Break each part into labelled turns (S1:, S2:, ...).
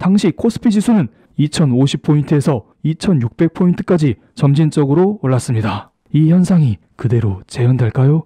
S1: 당시 코스피 지수는 2050포인트에서 2600포인트까지 점진적으로 올랐습니다. 이 현상이 그대로 재현될까요?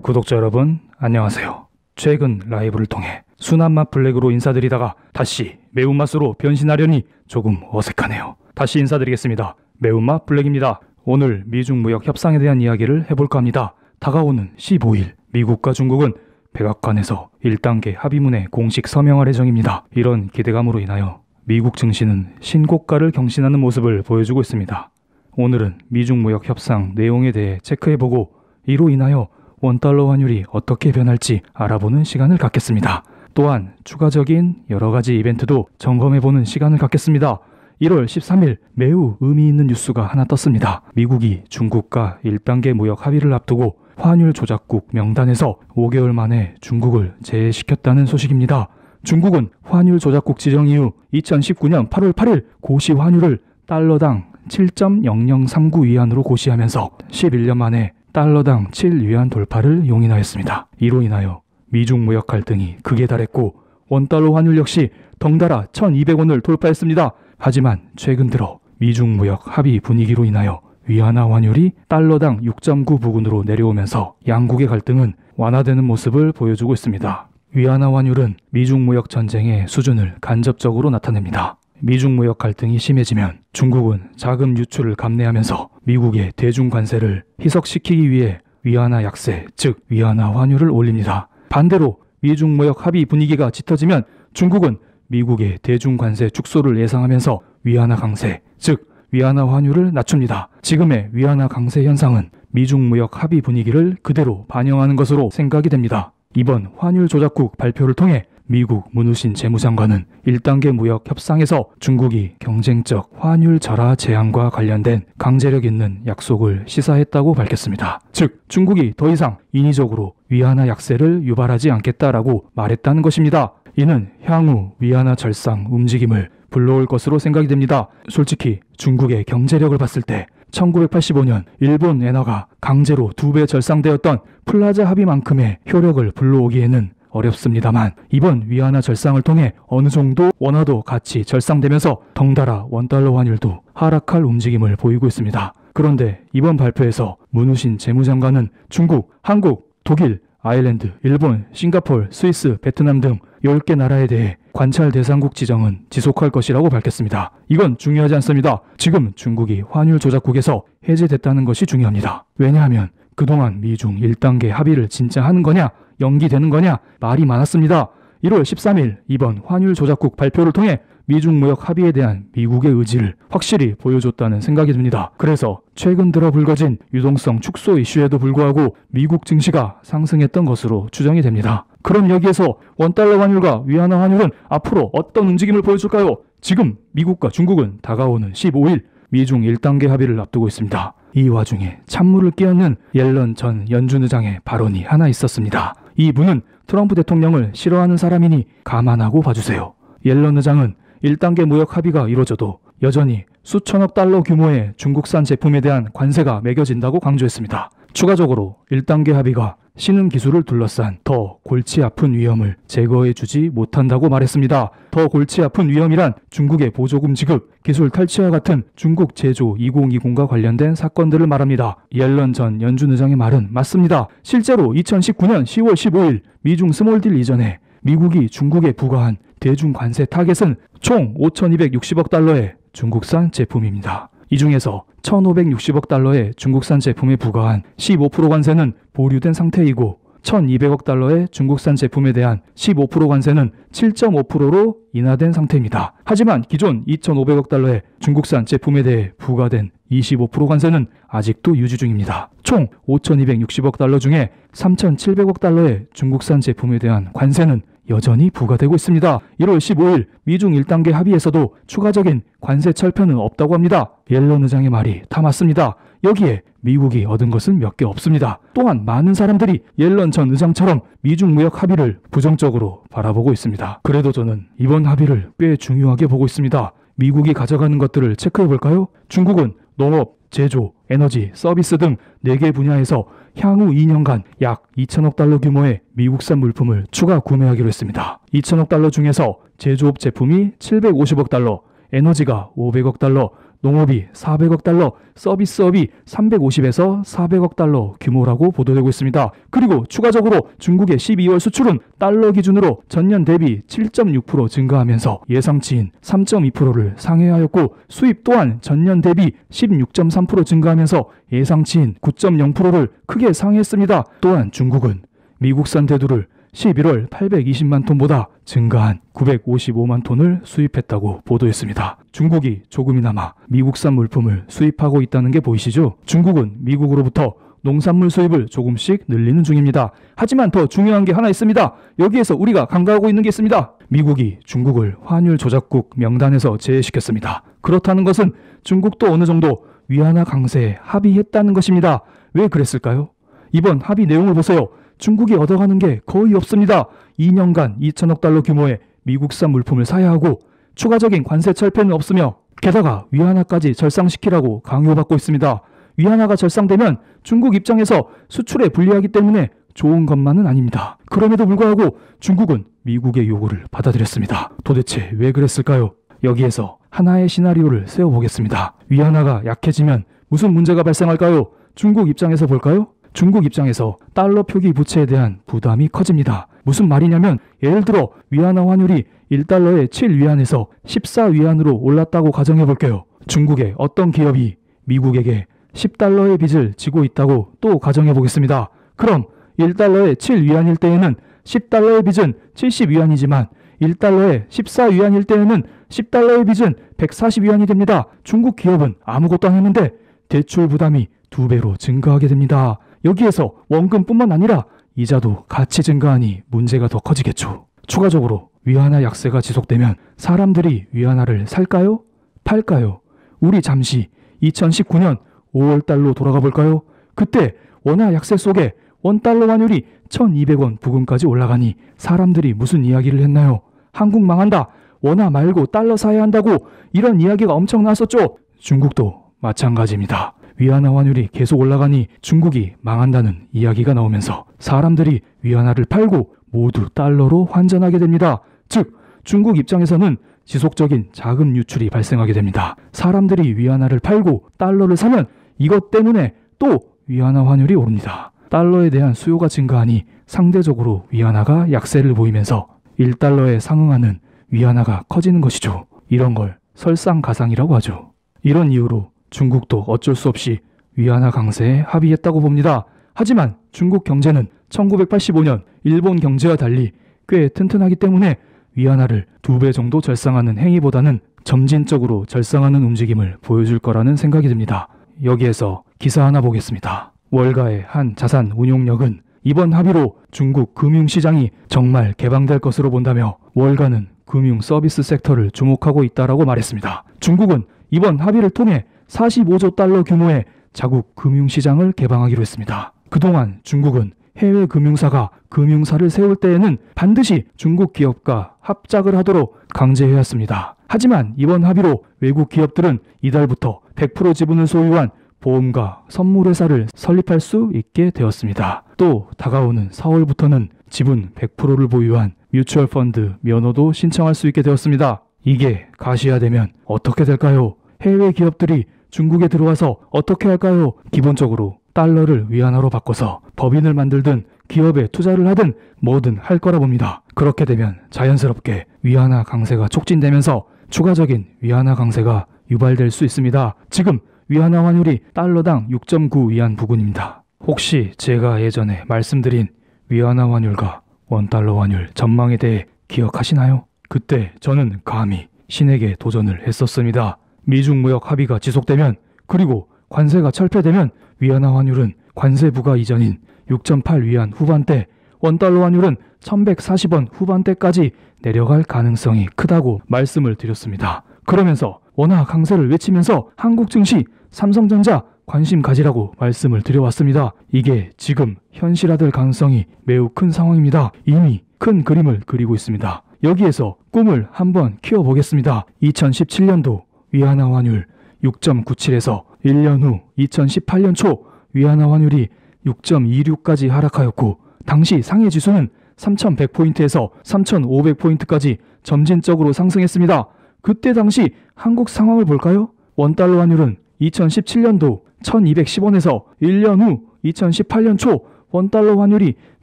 S1: 구독자 여러분, 안녕하세요. 최근 라이브를 통해 순한맛 블랙으로 인사드리다가 다시 매운맛으로 변신하려니 조금 어색하네요. 다시 인사드리겠습니다. 매운맛 블랙입니다. 오늘 미중 무역 협상에 대한 이야기를 해볼까 합니다. 다가오는 15일, 미국과 중국은 백악관에서 1단계 합의문에 공식 서명할 예정입니다. 이런 기대감으로 인하여 미국 증시는 신고가를 경신하는 모습을 보여주고 있습니다. 오늘은 미중 무역 협상 내용에 대해 체크해보고 이로 인하여 원달러 환율이 어떻게 변할지 알아보는 시간을 갖겠습니다. 또한 추가적인 여러가지 이벤트도 점검해보는 시간을 갖겠습니다. 1월 13일 매우 의미 있는 뉴스가 하나 떴습니다. 미국이 중국과 1단계 무역 합의를 앞두고 환율 조작국 명단에서 5개월 만에 중국을 제외시켰다는 소식입니다. 중국은 환율 조작국 지정 이후 2019년 8월 8일 고시 환율을 달러당 7.0039 위안으로 고시하면서 11년 만에 달러당 7위안 돌파를 용인하였습니다. 이로 인하여 미중 무역 갈등이 극에 달했고 원달러 환율 역시 덩달아 1200원을 돌파했습니다. 하지만 최근 들어 미중 무역 합의 분위기로 인하여 위안화 환율이 달러당 6.9 부근으로 내려오면서 양국의 갈등은 완화되는 모습을 보여주고 있습니다. 위안화 환율은 미중 무역 전쟁의 수준을 간접적으로 나타냅니다. 미중 무역 갈등이 심해지면 중국은 자금 유출을 감내하면서 미국의 대중 관세를 희석시키기 위해 위안화 약세, 즉 위안화 환율을 올립니다. 반대로 미중 무역 합의 분위기가 짙어지면 중국은 미국의 대중 관세 축소를 예상하면서 위안화 강세, 즉 위안화 환율을 낮춥니다. 지금의 위안화 강세 현상은 미중 무역 합의 분위기를 그대로 반영하는 것으로 생각이 됩니다. 이번 환율 조작국 발표를 통해 미국 문우신 재무장관은 1단계 무역 협상에서 중국이 경쟁적 환율 절하 제한과 관련된 강제력 있는 약속을 시사했다고 밝혔습니다. 즉 중국이 더 이상 인위적으로 위안화 약세를 유발하지 않겠다라고 말했다는 것입니다. 이는 향후 위안화 절상 움직임을 불러올 것으로 생각이 됩니다. 솔직히 중국의 경제력을 봤을 때 1985년 일본 엔화가 강제로 2배 절상되었던 플라자 합의만큼의 효력을 불러오기에는 어렵습니다만 이번 위안화 절상을 통해 어느 정도 원화도 같이 절상되면서 덩달아 원달러 환율도 하락할 움직임을 보이고 있습니다. 그런데 이번 발표에서 문우신 재무장관은 중국, 한국, 독일, 아일랜드, 일본, 싱가포르, 스위스, 베트남 등 10개 나라에 대해 관찰 대상국 지정은 지속할 것이라고 밝혔습니다. 이건 중요하지 않습니다. 지금 중국이 환율 조작국에서 해제됐다는 것이 중요합니다. 왜냐하면 그동안 미중 1단계 합의를 진짜 하는 거냐, 연기되는 거냐 말이 많았습니다. 1월 13일 이번 환율 조작국 발표를 통해 미중 무역 합의에 대한 미국의 의지를 확실히 보여줬다는 생각이 듭니다. 그래서 최근 들어 불거진 유동성 축소 이슈에도 불구하고 미국 증시가 상승했던 것으로 추정이 됩니다. 그럼 여기에서 원달러 환율과 위안화 환율은 앞으로 어떤 움직임을 보여줄까요? 지금 미국과 중국은 다가오는 15일 미중 1단계 합의를 앞두고 있습니다. 이 와중에 찬물을 끼얹는 옐런 전 연준 의장의 발언이 하나 있었습니다. 이 분은 트럼프 대통령을 싫어하는 사람이니 감안하고 봐주세요. 옐런 의장은 1단계 무역 합의가 이루어져도 여전히 수천억 달러 규모의 중국산 제품에 대한 관세가 매겨진다고 강조했습니다. 추가적으로 1단계 합의가 신흥 기술을 둘러싼 더 골치 아픈 위험을 제거해주지 못한다고 말했습니다. 더 골치 아픈 위험이란 중국의 보조금 지급, 기술 탈취와 같은 중국 제조 2020과 관련된 사건들을 말합니다. 옐런 전 연준 의장의 말은 맞습니다. 실제로 2019년 10월 15일 미중 스몰딜 이전에 미국이 중국에 부과한 대중 관세 타겟은 총 5,260억 달러의 중국산 제품입니다. 이 중에서 1,560억 달러의 중국산 제품에 부과한 15% 관세는 보류된 상태이고 1,200억 달러의 중국산 제품에 대한 15% 관세는 7.5%로 인하된 상태입니다. 하지만 기존 2,500억 달러의 중국산 제품에 대해 부과된 25% 관세는 아직도 유지 중입니다. 총 5,260억 달러 중에 3,700억 달러의 중국산 제품에 대한 관세는 여전히 부과되고 있습니다. 1월 15일 미중 1단계 합의에서도 추가적인 관세 철폐는 없다고 합니다. 옐런 의장의 말이 다 맞습니다. 여기에 미국이 얻은 것은 몇 개 없습니다. 또한 많은 사람들이 옐런 전 의장처럼 미중 무역 합의를 부정적으로 바라보고 있습니다. 그래도 저는 이번 합의를 꽤 중요하게 보고 있습니다. 미국이 가져가는 것들을 체크해 볼까요? 중국은 농업, 제조, 에너지, 서비스 등 4개 분야에서 향후 2년간 약 2천억 달러 규모의 미국산 물품을 추가 구매하기로 했습니다. 2천억 달러 중에서 제조업 제품이 750억 달러, 에너지가 500억 달러, 농업이 400억 달러, 서비스업이 350에서 400억 달러 규모라고 보도되고 있습니다. 그리고 추가적으로 중국의 12월 수출은 달러 기준으로 전년 대비 7.6% 증가하면서 예상치인 3.2%를 상회하였고 수입 또한 전년 대비 16.3% 증가하면서 예상치인 9.0%를 크게 상회했습니다. 또한 중국은 미국산 대두를 11월 820만 톤보다 증가한 955만 톤을 수입했다고 보도했습니다. 중국이 조금이나마 미국산 물품을 수입하고 있다는 게 보이시죠? 중국은 미국으로부터 농산물 수입을 조금씩 늘리는 중입니다. 하지만 더 중요한 게 하나 있습니다. 여기에서 우리가 간과하고 있는 게 있습니다. 미국이 중국을 환율 조작국 명단에서 제외시켰습니다. 그렇다는 것은 중국도 어느 정도 위안화 강세에 합의했다는 것입니다. 왜 그랬을까요? 이번 합의 내용을 보세요. 중국이 얻어가는 게 거의 없습니다. 2년간 2천억 달러 규모의 미국산 물품을 사야 하고 추가적인 관세 철폐는 없으며 게다가 위안화까지 절상시키라고 강요받고 있습니다. 위안화가 절상되면 중국 입장에서 수출에 불리하기 때문에 좋은 것만은 아닙니다. 그럼에도 불구하고 중국은 미국의 요구를 받아들였습니다. 도대체 왜 그랬을까요? 여기에서 하나의 시나리오를 세워보겠습니다. 위안화가 약해지면 무슨 문제가 발생할까요? 중국 입장에서 볼까요? 중국 입장에서 달러 표기 부채에 대한 부담이 커집니다. 무슨 말이냐면 예를 들어 위안화 환율이 1달러에 7위안에서 14위안으로 올랐다고 가정해 볼게요. 중국의 어떤 기업이 미국에게 10달러의 빚을 지고 있다고 또 가정해 보겠습니다. 그럼 1달러에 7위안일 때에는 10달러의 빚은 70위안이지만 1달러에 14위안일 때에는 10달러의 빚은 140위안이 됩니다. 중국 기업은 아무것도 안 했는데 대출 부담이 2배로 증가하게 됩니다. 여기에서 원금뿐만 아니라 이자도 같이 증가하니 문제가 더 커지겠죠. 추가적으로 위안화 약세가 지속되면 사람들이 위안화를 살까요? 팔까요? 우리 잠시 2019년 5월달로 돌아가 볼까요? 그때 원화 약세 속에 원달러 환율이 1200원 부근까지 올라가니 사람들이 무슨 이야기를 했나요? 한국 망한다. 원화 말고 달러 사야 한다고 이런 이야기가 엄청 나왔었죠. 중국도 마찬가지입니다. 위안화 환율이 계속 올라가니 중국이 망한다는 이야기가 나오면서 사람들이 위안화를 팔고 모두 달러로 환전하게 됩니다. 즉 중국 입장에서는 지속적인 자금 유출이 발생하게 됩니다. 사람들이 위안화를 팔고 달러를 사면 이것 때문에 또 위안화 환율이 오릅니다. 달러에 대한 수요가 증가하니 상대적으로 위안화가 약세를 보이면서 1달러에 상응하는 위안화가 커지는 것이죠. 이런 걸 설상가상이라고 하죠. 이런 이유로 중국도 어쩔 수 없이 위안화 강세에 합의했다고 봅니다. 하지만 중국 경제는 1985년 일본 경제와 달리 꽤 튼튼하기 때문에 위안화를 2배 정도 절상하는 행위보다는 점진적으로 절상하는 움직임을 보여줄 거라는 생각이 듭니다. 여기에서 기사 하나 보겠습니다. 월가의 한 자산 운용력은 이번 합의로 중국 금융시장이 정말 개방될 것으로 본다며 월가는 금융 서비스 섹터를 주목하고 있다라고 말했습니다. 중국은 이번 합의를 통해 45조 달러 규모의 자국 금융시장을 개방하기로 했습니다. 그동안 중국은 해외 금융사가 금융사를 세울 때에는 반드시 중국 기업과 합작을 하도록 강제해왔습니다. 하지만 이번 합의로 외국 기업들은 이달부터 100% 지분을 소유한 보험과 선물회사를 설립할 수 있게 되었습니다. 또 다가오는 4월부터는 지분 100%를 보유한 뮤추얼 펀드 면허도 신청할 수 있게 되었습니다. 이게 가시화되면 어떻게 될까요? 해외 기업들이 중국에 들어와서 어떻게 할까요? 기본적으로 달러를 위안화로 바꿔서 법인을 만들든 기업에 투자를 하든 뭐든 할 거라 봅니다. 그렇게 되면 자연스럽게 위안화 강세가 촉진되면서 추가적인 위안화 강세가 유발될 수 있습니다. 지금 위안화 환율이 달러당 6.9위안 부근입니다. 혹시 제가 예전에 말씀드린 위안화 환율과 원달러 환율 전망에 대해 기억하시나요? 그때 저는 감히 신에게 도전을 했었습니다. 미중 무역 합의가 지속되면 그리고 관세가 철폐되면 위안화 환율은 관세 부과 이전인 6.8위안 후반대, 원달러 환율은 1140원 후반대까지 내려갈 가능성이 크다고 말씀을 드렸습니다. 그러면서 원화 강세를 외치면서 한국 증시, 삼성전자 관심 가지라고 말씀을 드려왔습니다. 이게 지금 현실화될 가능성이 매우 큰 상황입니다. 이미 큰 그림을 그리고 있습니다. 여기에서 꿈을 한번 키워보겠습니다. 2017년도 위안화 환율 6.97에서 1년 후 2018년 초 위안화 환율이 6.26까지 하락하였고 당시 상해 지수는 3,100포인트에서 3,500포인트까지 점진적으로 상승했습니다. 그때 당시 한국 상황을 볼까요? 원달러 환율은 2017년도 1210원에서 1년 후 2018년 초 원달러 환율이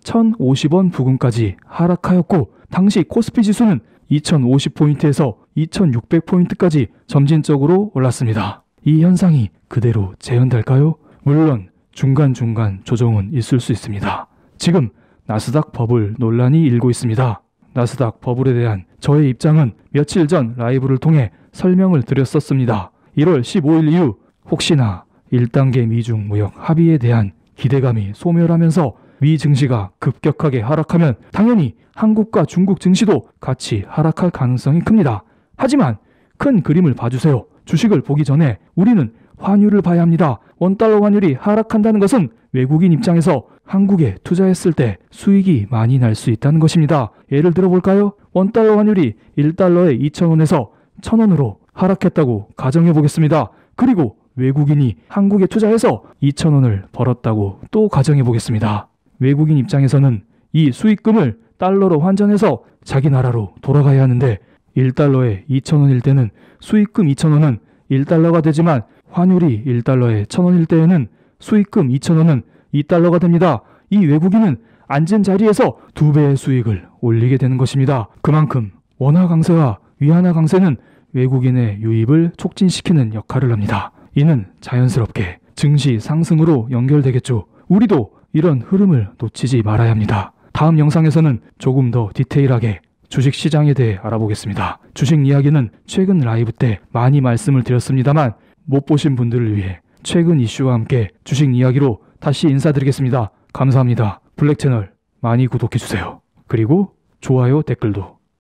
S1: 1050원 부근까지 하락하였고 당시 코스피 지수는 2050포인트에서 2600포인트까지 점진적으로 올랐습니다. 이 현상이 그대로 재현될까요? 물론 중간중간 조정은 있을 수 있습니다. 지금 나스닥 버블 논란이 일고 있습니다. 나스닥 버블에 대한 저의 입장은 며칠 전 라이브를 통해 설명을 드렸었습니다. 1월 15일 이후 혹시나 1단계 미중 무역 합의에 대한 기대감이 소멸하면서 미 증시가 급격하게 하락하면 당연히 한국과 중국 증시도 같이 하락할 가능성이 큽니다. 하지만 큰 그림을 봐주세요. 주식을 보기 전에 우리는 환율을 봐야 합니다. 원달러 환율이 하락한다는 것은 외국인 입장에서 한국에 투자했을 때 수익이 많이 날 수 있다는 것입니다. 예를 들어 볼까요? 원달러 환율이 1달러에 2,000원에서 1,000원으로 하락했다고 가정해 보겠습니다. 그리고 외국인이 한국에 투자해서 2,000원을 벌었다고 또 가정해 보겠습니다. 외국인 입장에서는 이 수익금을 달러로 환전해서 자기 나라로 돌아가야 하는데 1달러에 2,000원일 때는 수익금 2,000원은 1달러가 되지만 환율이 1달러에 1,000원일 때에는 수익금 2,000원은 2달러가 됩니다. 이 외국인은 앉은 자리에서 2배의 수익을 올리게 되는 것입니다. 그만큼 원화 강세와 위안화 강세는 외국인의 유입을 촉진시키는 역할을 합니다. 이는 자연스럽게 증시 상승으로 연결되겠죠. 우리도 이런 흐름을 놓치지 말아야 합니다. 다음 영상에서는 조금 더 디테일하게 주식시장에 대해 알아보겠습니다. 주식 이야기는 최근 라이브 때 많이 말씀을 드렸습니다만 못 보신 분들을 위해 최근 이슈와 함께 주식 이야기로 다시 인사드리겠습니다. 감사합니다. 블랙채널 많이 구독해주세요. 그리고 좋아요, 댓글도